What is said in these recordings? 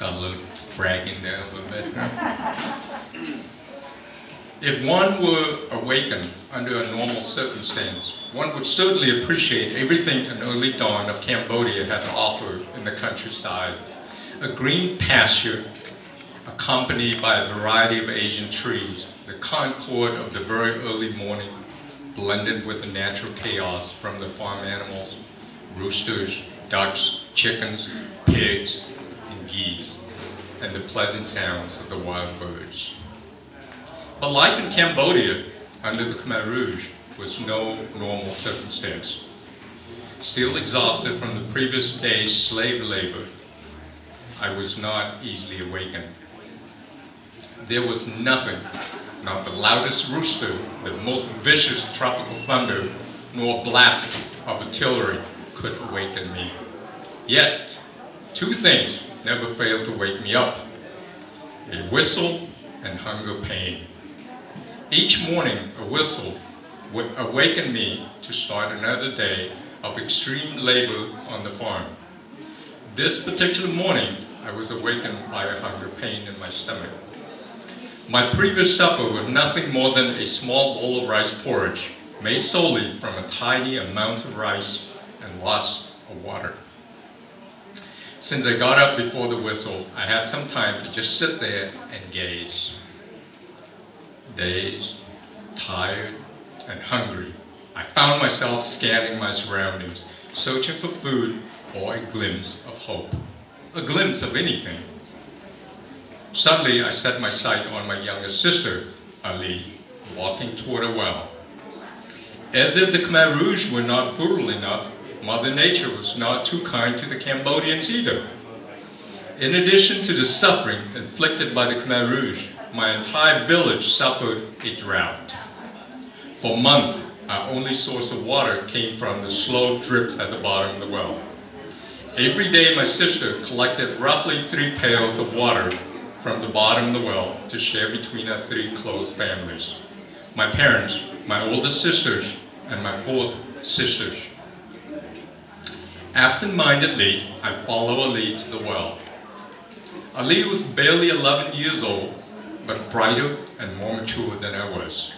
Got a little bragging there a little bit. If one were awakened under a normal circumstance, one would certainly appreciate everything an early dawn of Cambodia had to offer in the countryside. A green pasture accompanied by a variety of Asian trees, the concord of the very early morning blended with the natural chaos from the farm animals, roosters, ducks, chickens, pigs, and geese, and the pleasant sounds of the wild birds. But life in Cambodia under the Khmer Rouge was no normal circumstance. Still exhausted from the previous day's slave labor, I was not easily awakened. There was nothing, not the loudest rooster, the most vicious tropical thunder, nor blast of artillery could awaken me. Yet, two things never failed to wake me up: a whistle and hunger pain. Each morning, a whistle would awaken me to start another day of extreme labor on the farm. This particular morning, I was awakened by a hunger pain in my stomach. My previous supper was nothing more than a small bowl of rice porridge, made solely from a tiny amount of rice and lots of water. Since I got up before the whistle, I had some time to just sit there and gaze. Dazed, tired, and hungry, I found myself scanning my surroundings, searching for food or a glimpse of hope, a glimpse of anything. Suddenly, I set my sight on my younger sister, Ali, walking toward a well. As if the Khmer Rouge were not brutal enough, Mother Nature was not too kind to the Cambodians either. In addition to the suffering inflicted by the Khmer Rouge, my entire village suffered a drought. For months, our only source of water came from the slow drips at the bottom of the well. Every day, my sister collected roughly 3 pails of water from the bottom of the well to share between our 3 close families: my parents, my oldest sisters, and my 4th sisters. Absent-mindedly, I followed Ali to the well. Ali was barely 11 years old, but brighter and more mature than I was.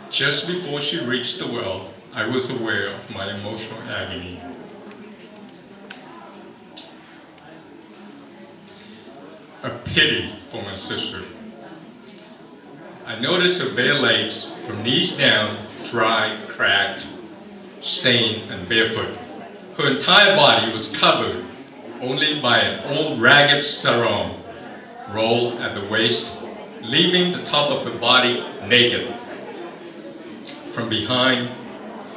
Just before she reached the well, I was aware of my emotional agony. A pity for my sister. I noticed her bare legs, from knees down, dry, cracked, stained, and barefoot. Her entire body was covered only by an old ragged sarong, rolled at the waist, leaving the top of her body naked. From behind,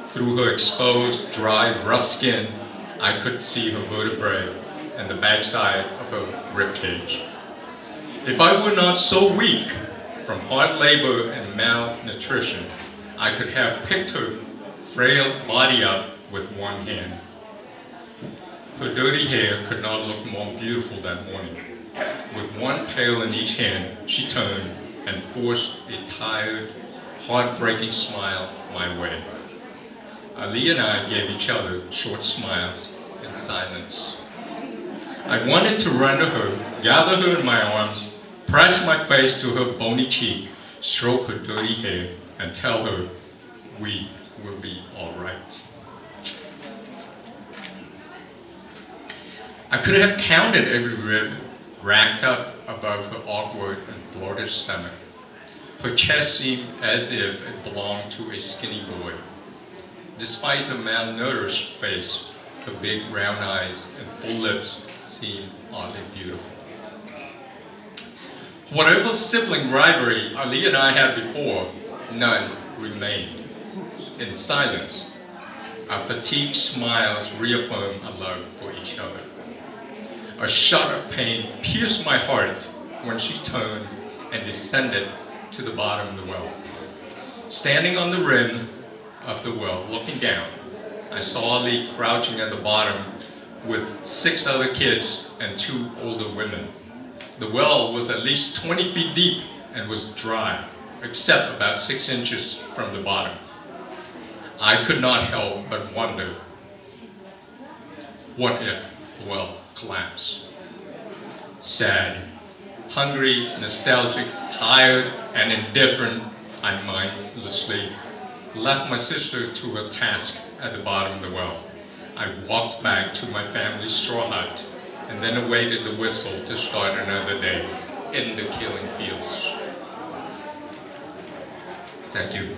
through her exposed, dry, rough skin, I could see her vertebrae and the backside of her ribcage. If I were not so weak from hard labor and malnutrition, I could have picked her frail body up with one hand. Her dirty hair could not look more beautiful that morning. With one pail in each hand, she turned and forced a tired, heartbreaking smile my way. Ali and I gave each other short smiles in silence. I wanted to run to her, gather her in my arms, press my face to her bony cheek, stroke her dirty hair, and tell her we will be all right. I could have counted every rib racked up above her awkward and bloated stomach. Her chest seemed as if it belonged to a skinny boy. Despite her malnourished face, her big round eyes and full lips seemed oddly beautiful. Whatever sibling rivalry Ali and I had before, none remained. In silence, our fatigued smiles reaffirmed our love for each other. A shot of pain pierced my heart when she turned and descended to the bottom of the well. Standing on the rim of the well, looking down, I saw Ali crouching at the bottom with 6 other kids and 2 older women. The well was at least 20 feet deep and was dry, except about 6 inches from the bottom. I could not help but wonder, what if the well collapsed? sad, hungry, nostalgic, tired, and indifferent, I mindlessly left my sister to her task at the bottom of the well. I walked back to my family's straw hut and then awaited the whistle to start another day in the killing fields. Thank you.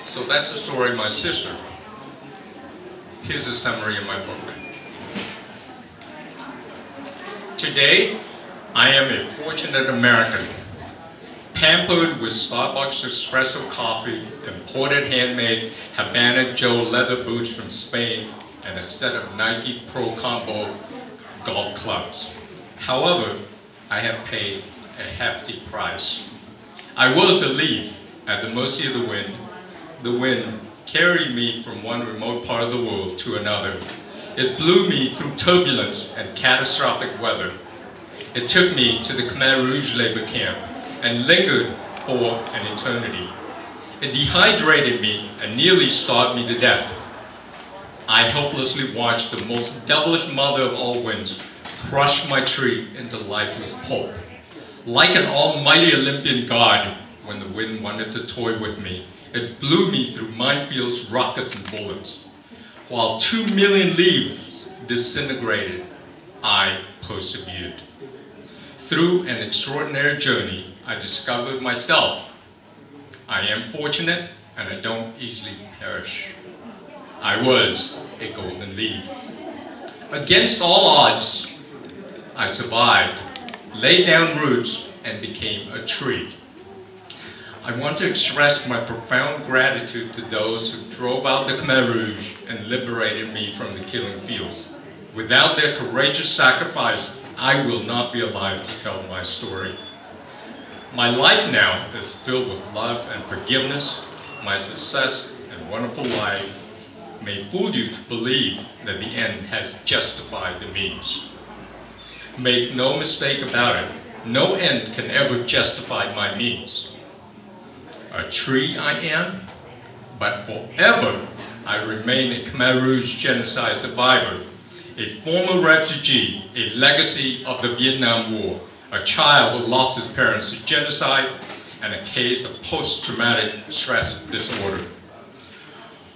So that's the story of my sister. Here's a summary of my book. Today, I am a fortunate American, pampered with Starbucks espresso coffee, imported handmade Havana Joe leather boots from Spain, and a set of Nike Pro Combo golf clubs. However, I have paid a hefty price. I was a leaf at the mercy of the wind. The wind carried me from one remote part of the world to another. It blew me through turbulence and catastrophic weather. It took me to the Khmer Rouge labor camp and lingered for an eternity. It dehydrated me and nearly starved me to death. I helplessly watched the most devilish mother of all winds crush my tree into lifeless pulp. Like an almighty Olympian god, when the wind wanted to toy with me, it blew me through minefields, rockets, and bullets. While 2 million leaves disintegrated, I persevered. Through an extraordinary journey, I discovered myself. I am fortunate, and I don't easily perish. I was a golden leaf. Against all odds, I survived, laid down roots, and became a tree. I want to express my profound gratitude to those who drove out the Khmer Rouge and liberated me from the killing fields. Without their courageous sacrifice, I will not be alive to tell my story. My life now is filled with love and forgiveness. My success and wonderful life may fool you to believe that the end has justified the means. Make no mistake about it, no end can ever justify my means. A tree I am, but forever I remain a Khmer Rouge genocide survivor, a former refugee, a legacy of the Vietnam War, a child who lost his parents to genocide, and a case of post-traumatic stress disorder.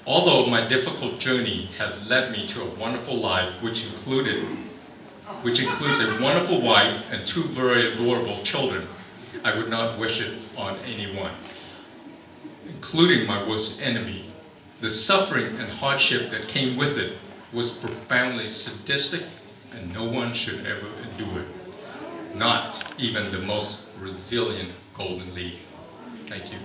Although my difficult journey has led me to a wonderful life, which includes a wonderful wife and 2 very adorable children, I would not wish it on anyone, including my worst enemy. The suffering and hardship that came with it was profoundly sadistic, and no one should ever endure it. Not even the most resilient golden leaf. Thank you.